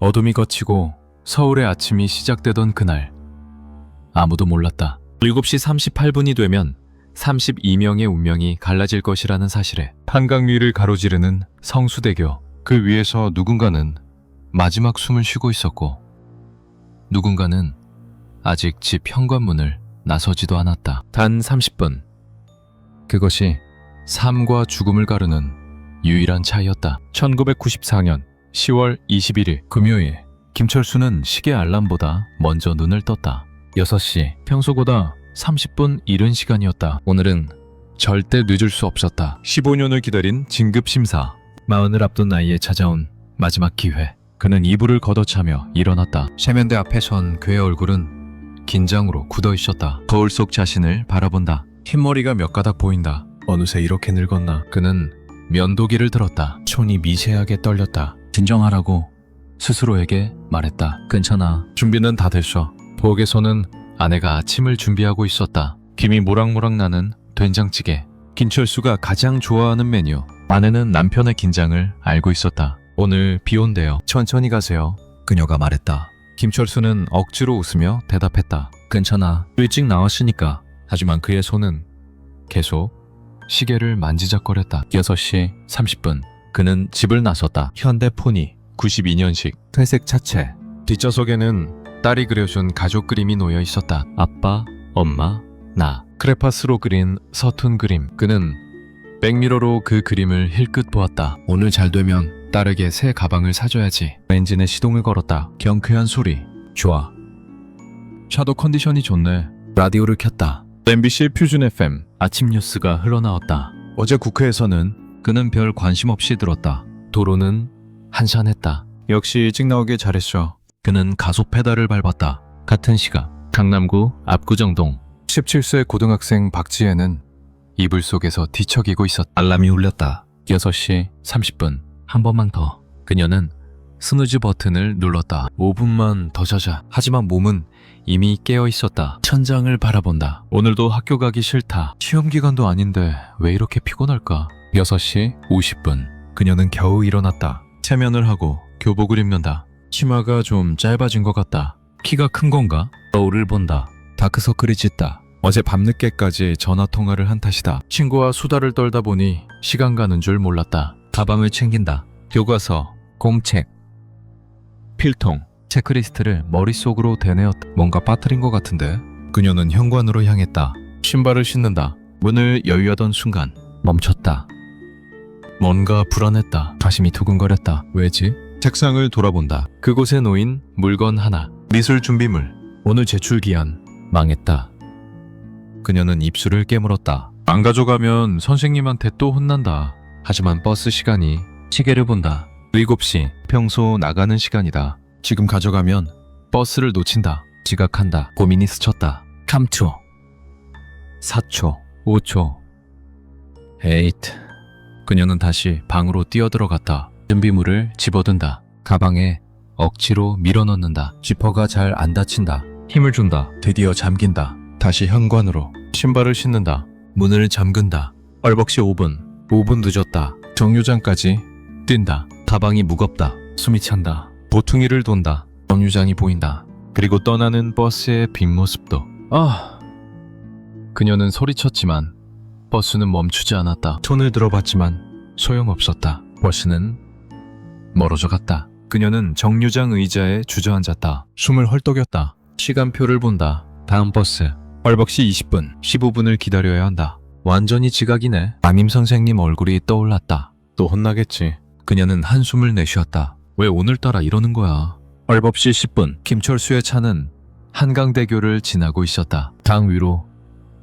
어둠이 걷히고 서울의 아침이 시작되던 그날, 아무도 몰랐다. 7시 38분이 되면 32명의 운명이 갈라질 것이라는 사실에 한강 위를 가로지르는 성수대교, 그 위에서 누군가는 마지막 숨을 쉬고 있었고 누군가는 아직 집 현관문을 나서지도 않았다. 단 30분. 그것이 삶과 죽음을 가르는 유일한 차이였다. 1994년 10월 21일 금요일, 김철수는 시계 알람보다 먼저 눈을 떴다. 6시, 평소보다 30분 이른 시간이었다. 오늘은 절대 늦을 수 없었다. 15년을 기다린 진급심사, 40을 앞둔 나이에 찾아온 마지막 기회. 그는 이불을 걷어차며 일어났다. 세면대 앞에 선 그의 얼굴은 긴장으로 굳어 있었다. 거울 속 자신을 바라본다. 흰머리가 몇 가닥 보인다. 어느새 이렇게 늙었나. 그는 면도기를 들었다. 손이 미세하게 떨렸다. 진정하라고 스스로에게 말했다. 괜찮아. 준비는 다 됐어. 부엌에서는 아내가 아침을 준비하고 있었다. 김이 모락모락 나는 된장찌개. 김철수가 가장 좋아하는 메뉴. 아내는 남편의 긴장을 알고 있었다. 오늘 비 온대요. 천천히 가세요. 그녀가 말했다. 김철수는 억지로 웃으며 대답했다. 괜찮아. 일찍 나왔으니까. 하지만 그의 손은 계속 시계를 만지작거렸다. 6시 30분. 그는 집을 나섰다. 현대포니 92년식 회색 차체. 뒷좌석에는 딸이 그려준 가족 그림이 놓여 있었다. 아빠, 엄마, 나. 크레파스로 그린 서툰 그림. 그는 백미러로 그 그림을 힐끗 보았다. 오늘 잘 되면 딸에게 새 가방을 사줘야지. 엔진에 시동을 걸었다. 경쾌한 소리. 좋아. 차도 컨디션이 좋네. 라디오를 켰다. MBC 퓨준 FM 아침 뉴스가 흘러나왔다. 어제 국회에서는 그는 별 관심 없이 들었다. 도로는 한산했다. 역시 일찍 나오길 잘했어. 그는 가속 페달을 밟았다. 같은 시각 강남구 압구정동 17세 고등학생 박지혜는 이불 속에서 뒤척이고 있었다. 알람이 울렸다. 6시 30분. 한 번만 더. 그녀는 스누즈 버튼을 눌렀다. 5분만 더 자자. 하지만 몸은 이미 깨어 있었다. 천장을 바라본다. 오늘도 학교 가기 싫다. 시험 기간도 아닌데 왜 이렇게 피곤할까? 6시 50분. 그녀는 겨우 일어났다. 체면을 하고 교복을 입는다. 치마가 좀 짧아진 것 같다. 키가 큰 건가? 거울을 본다. 다크서클이 짙다. 어제 밤늦게까지 전화통화를 한 탓이다. 친구와 수다를 떨다 보니 시간 가는 줄 몰랐다. 가방을 챙긴다. 교과서, 공책, 필통, 체크리스트를 머릿속으로 되뇌었다. 뭔가 빠뜨린 것 같은데? 그녀는 현관으로 향했다. 신발을 신는다. 문을 여유하던 순간 멈췄다. 뭔가 불안했다. 가심이 두근거렸다. 왜지? 책상을 돌아본다. 그곳에 놓인 물건 하나. 미술 준비물. 오늘 제출 기한. 망했다. 그녀는 입술을 깨물었다. 안 가져가면 선생님한테 또 혼난다. 하지만 버스 시간이 시계를 본다. 7시. 평소 나가는 시간이다. 지금 가져가면 버스를 놓친다. 지각한다. 고민이 스쳤다. 3초. 4초. 5초. 8. 그녀는 다시 방으로 뛰어들어갔다. 준비물을 집어든다. 가방에 억지로 밀어넣는다. 지퍼가 잘 안 닫힌다. 힘을 준다. 드디어 잠긴다. 다시 현관으로. 신발을 신는다. 문을 잠근다. 얼벅시 5분. 5분 늦었다. 정류장까지 뛴다. 가방이 무겁다. 숨이 찬다. 보퉁이를 돈다. 정류장이 보인다. 그리고 떠나는 버스의 뒷모습도. 그녀는 소리쳤지만 버스는 멈추지 않았다. 손을 들어봤지만 소용없었다. 버스는 멀어져 갔다. 그녀는 정류장 의자에 주저앉았다. 숨을 헐떡였다. 시간표를 본다. 다음 버스. 얼벅시 20분. 15분을 기다려야 한다. 완전히 지각이네. 담임 선생님 얼굴이 떠올랐다. 또 혼나겠지. 그녀는 한숨을 내쉬었다. 왜 오늘따라 이러는 거야? 얼벅시 10분. 김철수의 차는 한강대교를 지나고 있었다. 강 위로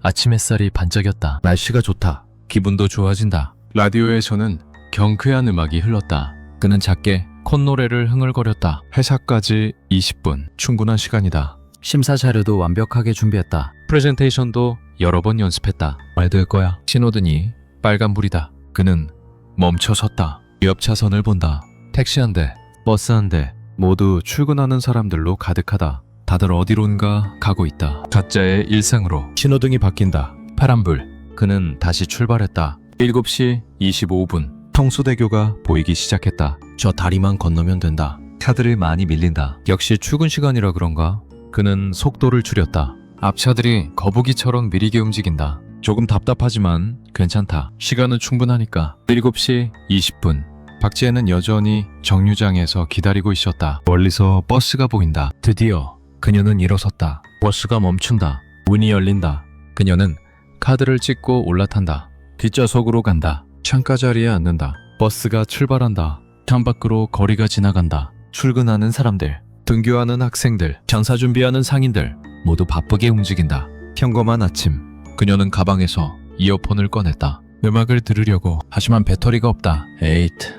아침 햇살이 반짝였다. 날씨가 좋다. 기분도 좋아진다. 라디오에서는 경쾌한 음악이 흘렀다. 그는 작게 콧노래를 흥얼거렸다. 회사까지 20분. 충분한 시간이다. 심사 자료도 완벽하게 준비했다. 프레젠테이션도 여러 번 연습했다. 말 될 거야. 신호등이 빨간불이다. 그는 멈춰 섰다. 옆 차선을 본다. 택시 한 대, 버스 한 대, 모두 출근하는 사람들로 가득하다. 다들 어디론가 가고 있다. 각자의 일상으로. 신호등이 바뀐다. 파란불. 그는 다시 출발했다. 7시 25분. 성수대교가 보이기 시작했다. 저 다리만 건너면 된다. 차들이 많이 밀린다. 역시 출근 시간이라 그런가? 그는 속도를 줄였다. 앞차들이 거북이처럼 미리게 움직인다. 조금 답답하지만 괜찮다. 시간은 충분하니까. 7시 20분. 박지혜는 여전히 정류장에서 기다리고 있었다. 멀리서 버스가 보인다. 드디어 그녀는 일어섰다. 버스가 멈춘다. 문이 열린다. 그녀는 카드를 찍고 올라탄다. 뒷좌석으로 간다. 창가 자리에 앉는다. 버스가 출발한다. 창밖으로 거리가 지나간다. 출근하는 사람들, 등교하는 학생들, 전사 준비하는 상인들 모두 바쁘게 움직인다. 평범한 아침. 그녀는 가방에서 이어폰을 꺼냈다. 음악을 들으려고. 하지만 배터리가 없다. 에이트.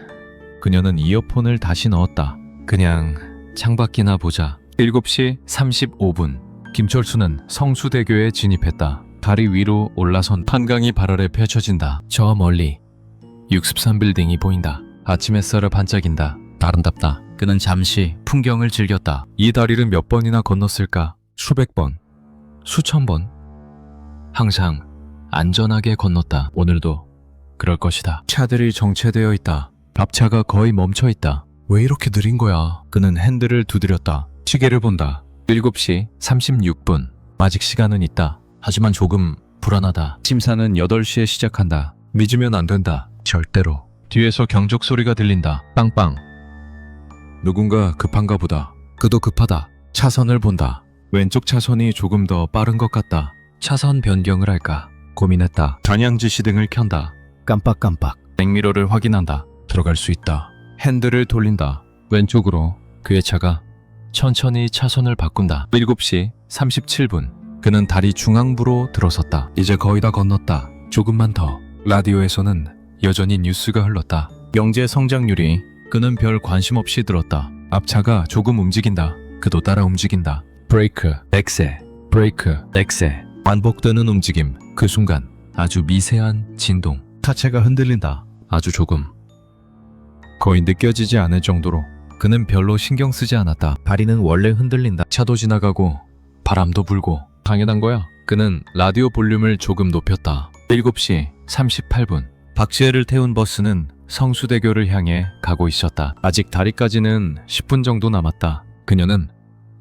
그녀는 이어폰을 다시 넣었다. 그냥 창밖이나 보자. 7시 35분. 김철수는 성수대교에 진입했다. 다리 위로 올라선 한강이 발 아래 펼쳐진다. 저 멀리 63빌딩이 보인다. 아침 햇살을 반짝인다. 아름답다. 그는 잠시 풍경을 즐겼다. 이 다리를 몇 번이나 건넜을까? 수백 번, 수천 번. 항상 안전하게 건넜다. 오늘도 그럴 것이다. 차들이 정체되어 있다. 앞차가 거의 멈춰 있다. 왜 이렇게 느린 거야? 그는 핸들을 두드렸다. 시계를 본다. 7시 36분. 아직 시간은 있다. 하지만 조금 불안하다. 심사는 8시에 시작한다. 믿으면 안 된다. 절대로. 뒤에서 경적 소리가 들린다. 빵빵. 누군가 급한가 보다. 그도 급하다. 차선을 본다. 왼쪽 차선이 조금 더 빠른 것 같다. 차선 변경을 할까 고민했다. 단양지 시등을 켠다. 깜빡깜빡. 백미러를 확인한다. 들어갈 수 있다. 핸들을 돌린다. 왼쪽으로. 그의 차가 천천히 차선을 바꾼다. 7시 37분. 그는 다리 중앙부로 들어섰다. 이제 거의 다 건넜다. 조금만 더. 라디오에서는 여전히 뉴스가 흘렀다. 경제 성장률이. 그는 별 관심 없이 들었다. 앞차가 조금 움직인다. 그도 따라 움직인다. 브레이크, 엑셀, 브레이크, 엑셀. 반복되는 움직임. 그 순간 아주 미세한 진동. 차체가 흔들린다. 아주 조금. 거의 느껴지지 않을 정도로. 그는 별로 신경 쓰지 않았다. 다리는 원래 흔들린다. 차도 지나가고 바람도 불고. 당연한 거야. 그는 라디오 볼륨을 조금 높였다. 7시 38분. 박지혜를 태운 버스는 성수대교를 향해 가고 있었다. 아직 다리까지는 10분 정도 남았다. 그녀는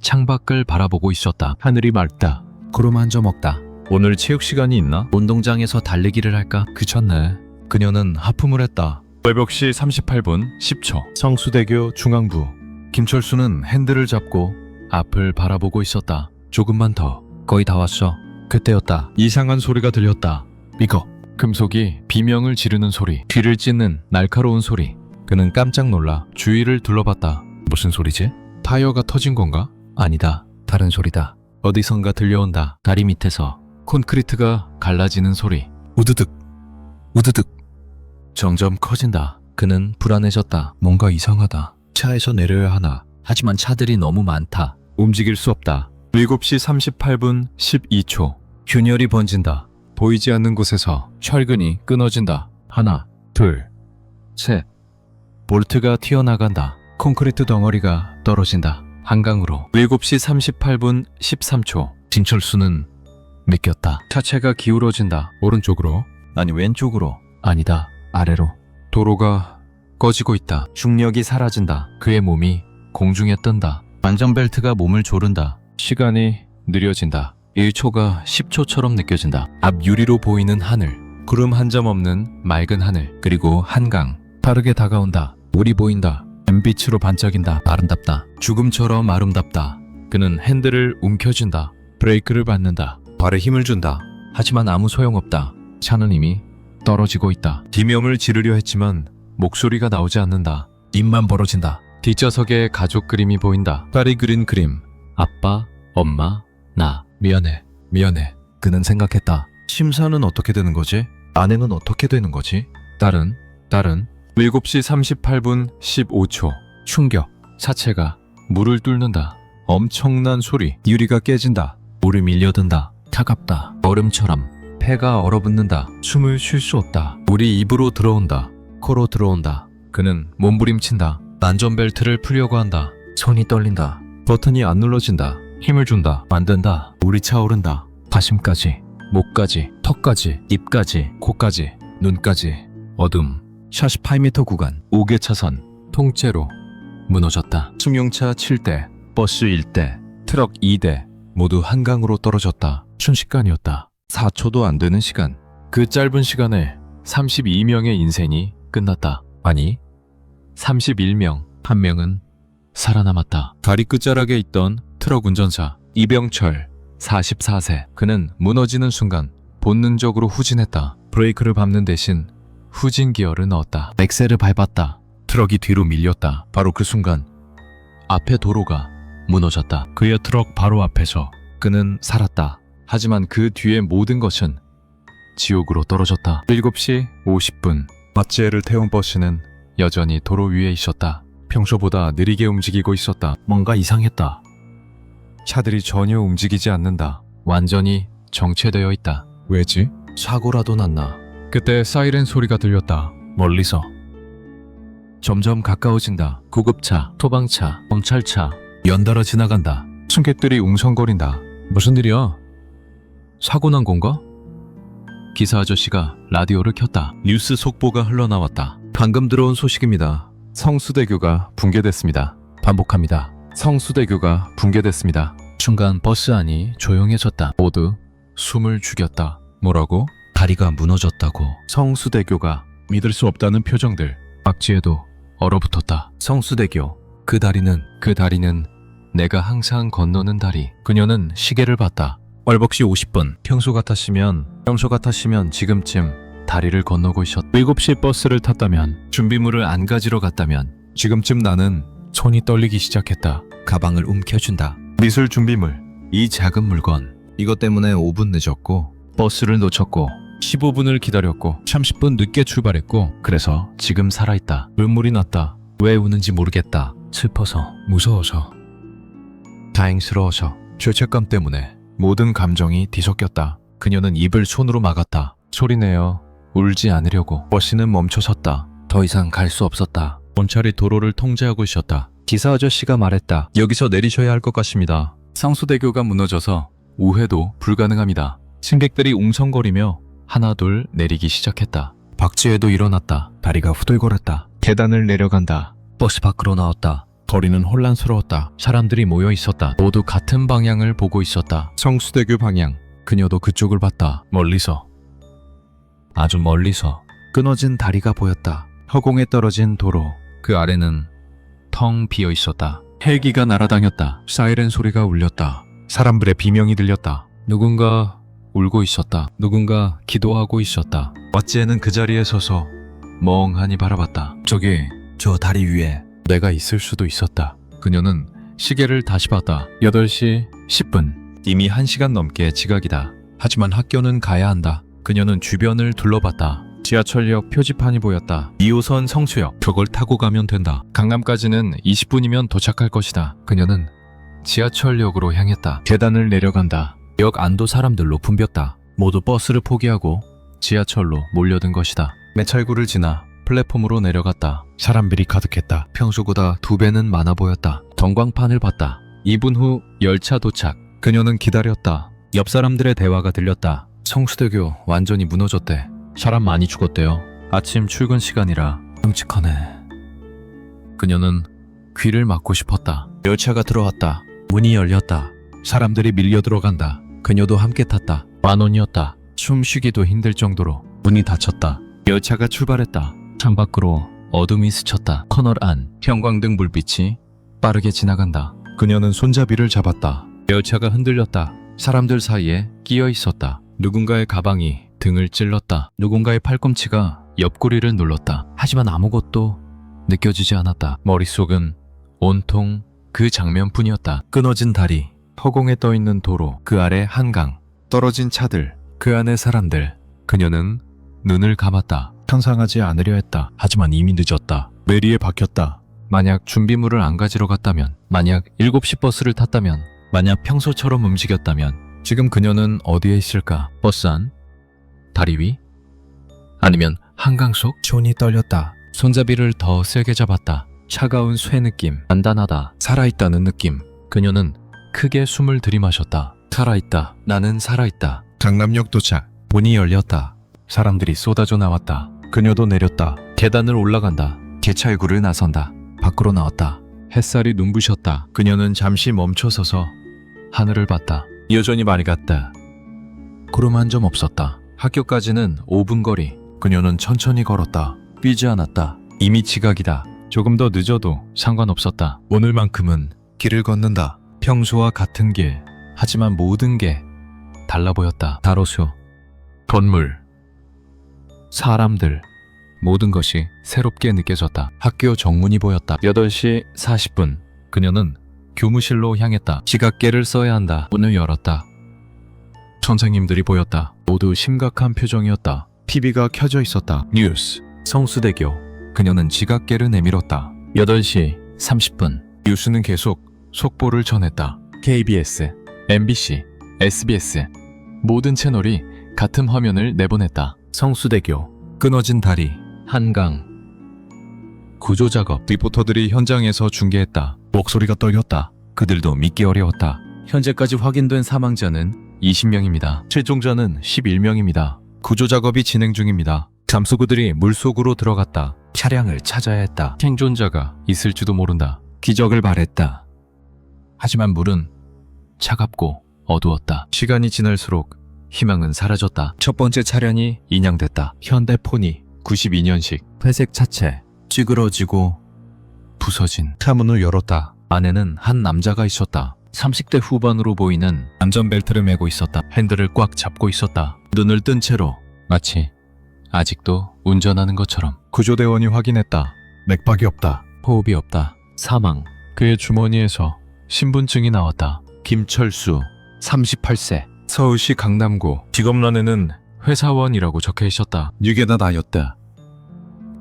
창밖을 바라보고 있었다. 하늘이 맑다. 구름 한 점 없다. 오늘 체육 시간이 있나? 운동장에서 달리기를 할까? 그쳤네. 그녀는 하품을 했다. 새벽 시 38분 10초. 성수대교 중앙부. 김철수는 핸들을 잡고 앞을 바라보고 있었다. 조금만 더. 거의 다 왔어. 그때였다. 이상한 소리가 들렸다. 이거. 금속이 비명을 지르는 소리. 귀를 찢는 날카로운 소리. 그는 깜짝 놀라 주위를 둘러봤다. 무슨 소리지? 타이어가 터진 건가? 아니다. 다른 소리다. 어디선가 들려온다. 다리 밑에서 콘크리트가 갈라지는 소리. 우드득. 우드득. 점점 커진다. 그는 불안해졌다. 뭔가 이상하다. 차에서 내려야 하나. 하지만 차들이 너무 많다. 움직일 수 없다. 7시 38분 12초. 균열이 번진다. 보이지 않는 곳에서 철근이 끊어진다. 하나, 둘, 셋. 볼트가 튀어나간다. 콘크리트 덩어리가 떨어진다. 한강으로. 7시 38분 13초. 김철수는 믿겼다. 차체가 기울어진다. 오른쪽으로. 아니 왼쪽으로. 아니다. 아래로. 도로가 꺼지고 있다. 중력이 사라진다. 그의 몸이 공중에 뜬다. 안전벨트가 몸을 조른다. 시간이 느려진다. 1초가 10초처럼 느껴진다. 앞 유리로 보이는 하늘. 구름 한 점 없는 맑은 하늘. 그리고 한강. 빠르게 다가온다. 물이 보인다. 엠빛으로 반짝인다. 아름답다. 죽음처럼 아름답다. 그는 핸들을 움켜쥔다. 브레이크를 밟는다. 발에 힘을 준다. 하지만 아무 소용없다. 차는 이미 떨어지고 있다. 비명을 지르려 했지만 목소리가 나오지 않는다. 입만 벌어진다. 뒷좌석에 가족 그림이 보인다. 딸이 그린 그림. 아빠, 엄마, 나. 미안해. 미안해. 그는 생각했다. 심사는 어떻게 되는 거지? 아내는 어떻게 되는 거지? 딸은? 7시 38분 15초. 충격. 차체가 물을 뚫는다. 엄청난 소리. 유리가 깨진다. 물이 밀려든다. 차갑다. 얼음처럼. 폐가 얼어붙는다. 숨을 쉴 수 없다. 물이 입으로 들어온다. 코로 들어온다. 그는 몸부림친다. 안전벨트를 풀려고 한다. 손이 떨린다. 버튼이 안 눌러진다. 힘을 준다. 안 된다. 물이 차오른다. 가심까지, 목까지, 턱까지, 입까지, 코까지, 눈까지. 어둠. 48m 구간. 5개 차선. 통째로. 무너졌다. 승용차 7대, 버스 1대, 트럭 2대 모두 한강으로 떨어졌다. 순식간이었다. 4초도 안 되는 시간. 그 짧은 시간에 32명의 인생이 끝났다. 아니, 31명. 한 명은 살아남았다. 다리 끝자락에 있던 트럭 운전사 이병철 44세. 그는 무너지는 순간 본능적으로 후진했다. 브레이크를 밟는 대신 후진 기어를 넣었다. 엑셀을 밟았다. 트럭이 뒤로 밀렸다. 바로 그 순간 앞에 도로가 무너졌다. 그의 트럭 바로 앞에서 그는 살았다. 하지만 그 뒤의 모든 것은 지옥으로 떨어졌다. 7시 50분 마치에를 태운 버스는 여전히 도로 위에 있었다. 평소보다 느리게 움직이고 있었다. 뭔가 이상했다. 차들이 전혀 움직이지 않는다. 완전히 정체되어 있다. 왜지? 사고라도 났나? 그때 사이렌 소리가 들렸다. 멀리서. 점점 가까워진다. 구급차, 소방차, 경찰차 연달아 지나간다. 승객들이 웅성거린다. 무슨 일이야? 사고 난 건가? 기사 아저씨가 라디오를 켰다. 뉴스 속보가 흘러나왔다. 방금 들어온 소식입니다. 성수대교가 붕괴됐습니다. 반복합니다. 성수대교가 붕괴됐습니다. 순간 버스 안이 조용해졌다. 모두 숨을 죽였다. 뭐라고? 다리가 무너졌다고. 성수대교가 믿을 수 없다는 표정들. 박지에도 얼어붙었다. 성수대교. 그 다리는 내가 항상 건너는 다리. 그녀는 시계를 봤다. 월벅시 50분. 평소 같았으면 지금쯤 다리를 건너고 있었다. 7시 버스를 탔다면, 준비물을 안 가지러 갔다면 지금쯤 나는 손이 떨리기 시작했다. 가방을 움켜준다. 미술 준비물. 이 작은 물건. 이것 때문에 5분 늦었고 버스를 놓쳤고 15분을 기다렸고 30분 늦게 출발했고 그래서 지금 살아있다. 눈물이 났다. 왜 우는지 모르겠다. 슬퍼서, 무서워서, 다행스러워서, 죄책감 때문에 모든 감정이 뒤섞였다. 그녀는 입을 손으로 막았다. 소리내어 울지 않으려고. 버스는 멈춰섰다. 더 이상 갈 수 없었다. 경찰이 도로를 통제하고 있었다. 기사 아저씨가 말했다. 여기서 내리셔야 할 것 같습니다. 성수대교가 무너져서 우회도 불가능합니다. 승객들이 웅성거리며 하나둘 내리기 시작했다. 박지혜도 일어났다. 다리가 후들거렸다. 계단을 내려간다. 버스 밖으로 나왔다. 거리는 혼란스러웠다. 사람들이 모여 있었다. 모두 같은 방향을 보고 있었다. 성수대교 방향. 그녀도 그쪽을 봤다. 멀리서. 아주 멀리서. 끊어진 다리가 보였다. 허공에 떨어진 도로. 그 아래는 텅 비어 있었다. 헬기가 날아다녔다. 사이렌 소리가 울렸다. 사람들의 비명이 들렸다. 누군가 울고 있었다. 누군가 기도하고 있었다. 왓지에는 그 자리에 서서 멍하니 바라봤다. 저기, 저 다리 위에 내가 있을 수도 있었다. 그녀는 시계를 다시 봤다. 8시 10분. 이미 1시간 넘게 지각이다. 하지만 학교는 가야 한다. 그녀는 주변을 둘러봤다. 지하철역 표지판이 보였다. 2호선 성수역. 저걸 타고 가면 된다. 강남까지는 20분이면 도착할 것이다. 그녀는 지하철역으로 향했다. 계단을 내려간다. 역 안도 사람들로 붐볐다. 모두 버스를 포기하고 지하철로 몰려든 것이다. 매찰구를 지나 플랫폼으로 내려갔다. 사람들이 가득했다. 평소보다 2배는 많아 보였다. 전광판을 봤다. 2분 후 열차 도착. 그녀는 기다렸다. 옆 사람들의 대화가 들렸다. 성수대교 완전히 무너졌대. 사람 많이 죽었대요. 아침 출근 시간이라 끔찍하네. 그녀는 귀를 막고 싶었다. 열차가 들어왔다. 문이 열렸다. 사람들이 밀려 들어간다. 그녀도 함께 탔다. 10,000원이었다. 숨 쉬기도 힘들 정도로 문이 닫혔다. 열차가 출발했다. 창밖으로 어둠이 스쳤다. 터널 안 형광등 불빛이 빠르게 지나간다. 그녀는 손잡이를 잡았다. 열차가 흔들렸다. 사람들 사이에 끼어 있었다. 누군가의 가방이 등을 찔렀다. 누군가의 팔꿈치가 옆구리를 눌렀다. 하지만 아무것도 느껴지지 않았다. 머릿속은 온통 그 장면뿐이었다. 끊어진 다리, 허공에 떠있는 도로, 그 아래 한강, 떨어진 차들, 그 안에 사람들. 그녀는 눈을 감았다. 상상하지 않으려 했다. 하지만 이미 늦었다. 메리에 박혔다. 만약 준비물을 안 가지러 갔다면, 만약 7시 버스를 탔다면, 만약 평소처럼 움직였다면 지금 그녀는 어디에 있을까? 버스 안? 다리 위? 아니면 한강 속? 손이 떨렸다. 손잡이를 더 세게 잡았다. 차가운 쇠 느낌, 단단하다, 살아있다는 느낌. 그녀는 크게 숨을 들이마셨다. 살아있다. 나는 살아있다. 강남역 도착. 문이 열렸다. 사람들이 쏟아져 나왔다. 그녀도 내렸다. 계단을 올라간다. 개찰구를 나선다. 밖으로 나왔다. 햇살이 눈부셨다. 그녀는 잠시 멈춰서서 하늘을 봤다. 여전히 맑았다. 구름 한 점 없었다. 학교까지는 5분 거리. 그녀는 천천히 걸었다. 뛰지 않았다. 이미 지각이다. 조금 더 늦어도 상관없었다. 오늘만큼은 길을 걷는다. 평소와 같은 길. 하지만 모든 게 달라 보였다. 다로수, 건물, 사람들, 모든 것이 새롭게 느껴졌다. 학교 정문이 보였다. 8시 40분. 그녀는 교무실로 향했다. 지각계를 써야 한다. 문을 열었다. 선생님들이 보였다. 모두 심각한 표정이었다. TV가 켜져 있었다. 뉴스, 성수대교. 그녀는 지각계를 내밀었다. 8시 30분. 뉴스는 계속 속보를 전했다. KBS, MBC, SBS. 모든 채널이 같은 화면을 내보냈다. 성수대교, 끊어진 다리, 한강. 구조작업. 리포터들이 현장에서 중계했다. 목소리가 떨렸다. 그들도 믿기 어려웠다. 현재까지 확인된 사망자는 20명입니다. 실종자는 11명입니다. 구조작업이 진행 중입니다. 잠수구들이 물속으로 들어갔다. 차량을 찾아야 했다. 생존자가 있을지도 모른다. 기적을 바랬다. 하지만 물은 차갑고 어두웠다. 시간이 지날수록 희망은 사라졌다. 첫 번째 차량이 인양됐다. 현대폰이 92년식 회색 차체. 찌그러지고 부서진 차 문을 열었다. 안에는 한 남자가 있었다. 30대 후반으로 보이는 안전벨트를 매고 있었다. 핸들을 꽉 잡고 있었다. 눈을 뜬 채로 마치 아직도 운전하는 것처럼. 구조대원이 확인했다. 맥박이 없다. 호흡이 없다. 사망. 그의 주머니에서 신분증이 나왔다. 김철수, 38세. 서울시 강남구. 직업란에는 회사원이라고 적혀 있었다. 유괴다 나였다.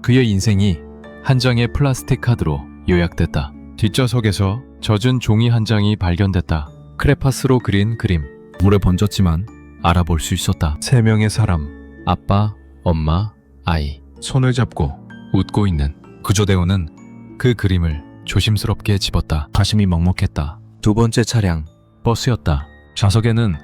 그의 인생이 한 장의 플라스틱 카드로 요약됐다. 뒷좌석에서 젖은 종이 한 장이 발견됐다. 크레파스로 그린 그림. 물에 번졌지만 알아볼 수 있었다. 3명의 사람. 아빠, 엄마, 아이. 손을 잡고 웃고 있는. 구조대원은 그 그림을 조심스럽게 집었다. 가슴이 먹먹했다. 두 번째 차량. 버스였다. 좌석에는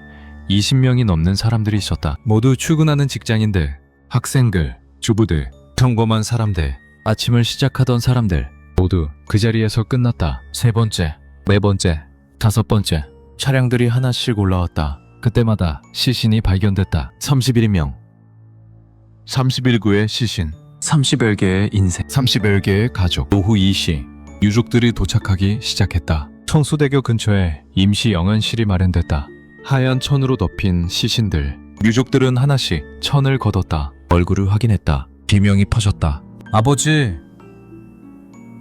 20명이 넘는 사람들이 있었다. 모두 출근하는 직장인들, 학생들, 주부들, 평범한 사람들, 아침을 시작하던 사람들. 모두 그 자리에서 끝났다. 세 번째, 네 번째, 다섯 번째. 차량들이 하나씩 올라왔다. 그때마다 시신이 발견됐다. 31명. 31구의 시신. 30여 개의 인생. 30여 개의 가족. 오후 2시. 유족들이 도착하기 시작했다. 성수대교 근처에 임시 영안실이 마련됐다. 하얀 천으로 덮인 시신들. 유족들은 하나씩 천을 걷었다. 얼굴을 확인했다. 비명이 퍼졌다. 아버지,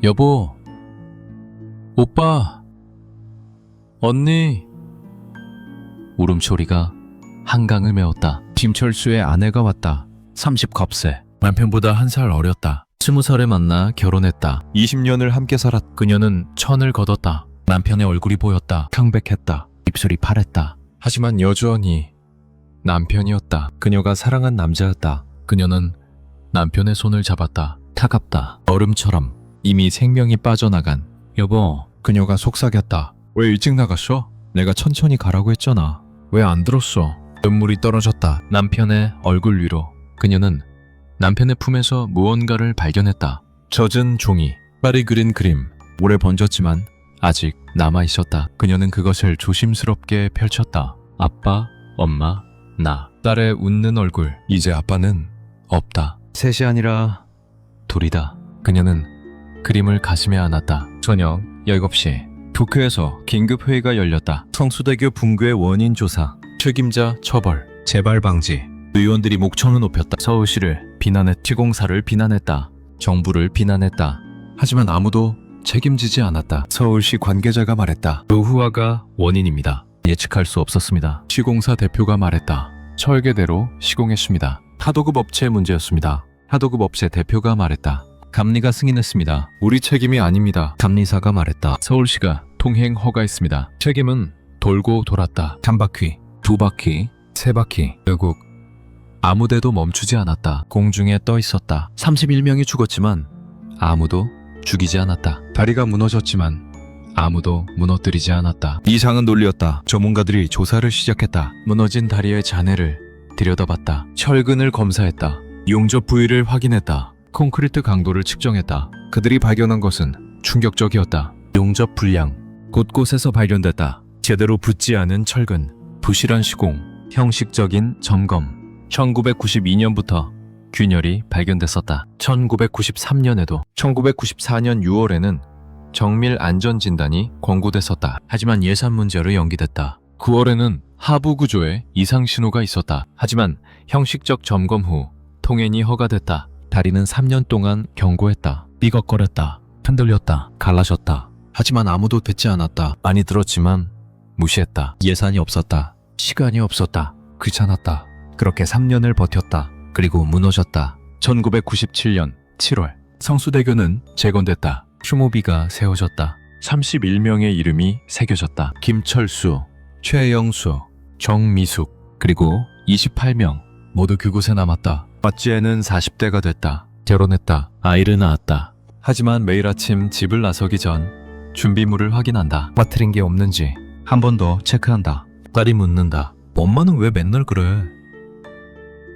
여보, 오빠, 언니. 울음소리가 한강을 메웠다. 김철수의 아내가 왔다. 30컵세. 남편보다 한 살 어렸다. 20살에 만나 결혼했다. 20년을 함께 살았. 그녀는 천을 걷었다. 남편의 얼굴이 보였다. 창백했다. 입술이 파랬다. 하지만 여전히 남편이었다. 그녀가 사랑한 남자였다. 그녀는 남편의 손을 잡았다. 차갑다. 얼음처럼 이미 생명이 빠져나간. 여보. 그녀가 속삭였다. 왜 일찍 나갔어? 내가 천천히 가라고 했잖아. 왜 안 들었어? 눈물이 떨어졌다. 남편의 얼굴 위로. 그녀는 남편의 품에서 무언가를 발견했다. 젖은 종이, 빨리 그린 그림. 오래 번졌지만 아직 남아있었다. 그녀는 그것을 조심스럽게 펼쳤다. 아빠, 엄마, 나. 딸의 웃는 얼굴. 이제 아빠는 없다. 셋이 아니라 둘이다. 그녀는 그림을 가슴에 안았다. 저녁 7시. 도쿄에서 긴급회의가 열렸다. 성수대교 붕괴의 원인 조사, 책임자 처벌, 재발 방지. 의원들이 목청을 높였다. 서울시를 비난했, 시공사를 비난했다. 정부를 비난했다. 하지만 아무도 책임지지 않았다. 서울시 관계자가 말했다. 노후화가 원인입니다. 예측할 수 없었습니다. 시공사 대표가 말했다. 설계대로 시공했습니다. 하도급 업체의 문제였습니다. 하도급 업체 대표가 말했다. 감리가 승인했습니다. 우리 책임이 아닙니다. 감리사가 말했다. 서울시가 통행 허가했습니다. 책임은 돌고 돌았다. 한 바퀴, 두 바퀴, 세 바퀴. 결국 아무데도 멈추지 않았다. 공중에 떠 있었다. 31명이 죽었지만 아무도 죽이지 않았다. 다리가 무너졌지만 아무도 무너뜨리지 않았다. 이상은 논리였다. 전문가들이 조사를 시작했다. 무너진 다리의 잔해를 들여다봤다. 철근을 검사했다. 용접 부위를 확인했다. 콘크리트 강도를 측정했다. 그들이 발견한 것은 충격적이었다. 용접 불량, 곳곳에서 발견됐다. 제대로 붙지 않은 철근, 부실한 시공, 형식적인 점검. 1992년부터 균열이 발견됐었다. 1993년에도, 1994년 6월에는 정밀 안전진단이 권고됐었다. 하지만 예산 문제로 연기됐다. 9월에는 하부 구조에 이상 신호가 있었다. 하지만 형식적 점검 후 통행이 허가됐다. 다리는 3년 동안 경고했다. 삐걱거렸다. 흔들렸다. 갈라졌다. 하지만 아무도 듣지 않았다. 많이 들었지만 무시했다. 예산이 없었다. 시간이 없었다. 귀찮았다. 그렇게 3년을 버텼다. 그리고 무너졌다. 1997년 7월 성수대교는 재건됐다. 추모비가 세워졌다. 31명의 이름이 새겨졌다. 김철수, 최영수, 정미숙, 그리고 28명 모두 그곳에 남았다. 왓지에는 40대가 됐다. 결혼했다. 아이를 낳았다. 하지만 매일 아침 집을 나서기 전 준비물을 확인한다. 빠뜨린 게 없는지 한 번 더 체크한다. 딸이 묻는다. 엄마는 왜 맨날 그래?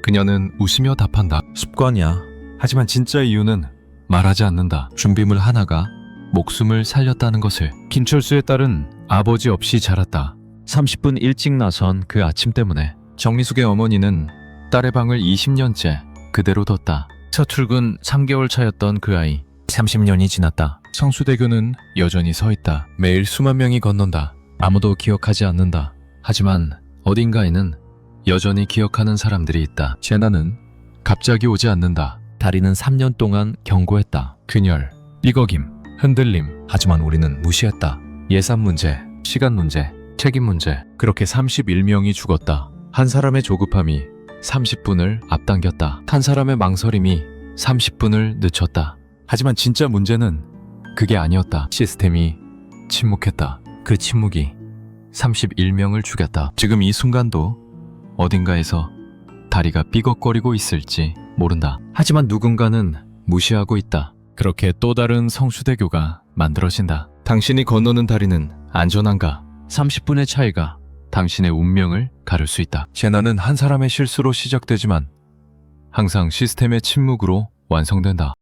그녀는 웃으며 답한다. 습관이야. 하지만 진짜 이유는 말하지 않는다. 준비물 하나가 목숨을 살렸다는 것을. 김철수의 딸은 아버지 없이 자랐다. 30분 일찍 나선 그 아침 때문에. 정미숙의 어머니는 딸의 방을 20년째 그대로 뒀다. 첫 출근 3개월 차였던 그 아이. 30년이 지났다. 성수대교는 여전히 서 있다. 매일 수만 명이 건넌다. 아무도 기억하지 않는다. 하지만 어딘가에는 여전히 기억하는 사람들이 있다. 재난은 갑자기 오지 않는다. 다리는 3년 동안 경고했다. 균열, 삐걱임, 흔들림. 하지만 우리는 무시했다. 예산 문제, 시간 문제, 책임 문제. 그렇게 31명이 죽었다. 한 사람의 조급함이 30분을 앞당겼다. 한 사람의 망설임이 30분을 늦췄다. 하지만 진짜 문제는 그게 아니었다. 시스템이 침묵했다. 그 침묵이 31명을 죽였다. 지금 이 순간도 어딘가에서 다리가 삐걱거리고 있을지 모른다. 하지만 누군가는 무시하고 있다. 그렇게 또 다른 성수대교가 만들어진다. 당신이 건너는 다리는 안전한가? 30분의 차이가 당신의 운명을 가를 수 있다. 재난은 한 사람의 실수로 시작되지만 항상 시스템의 침묵으로 완성된다.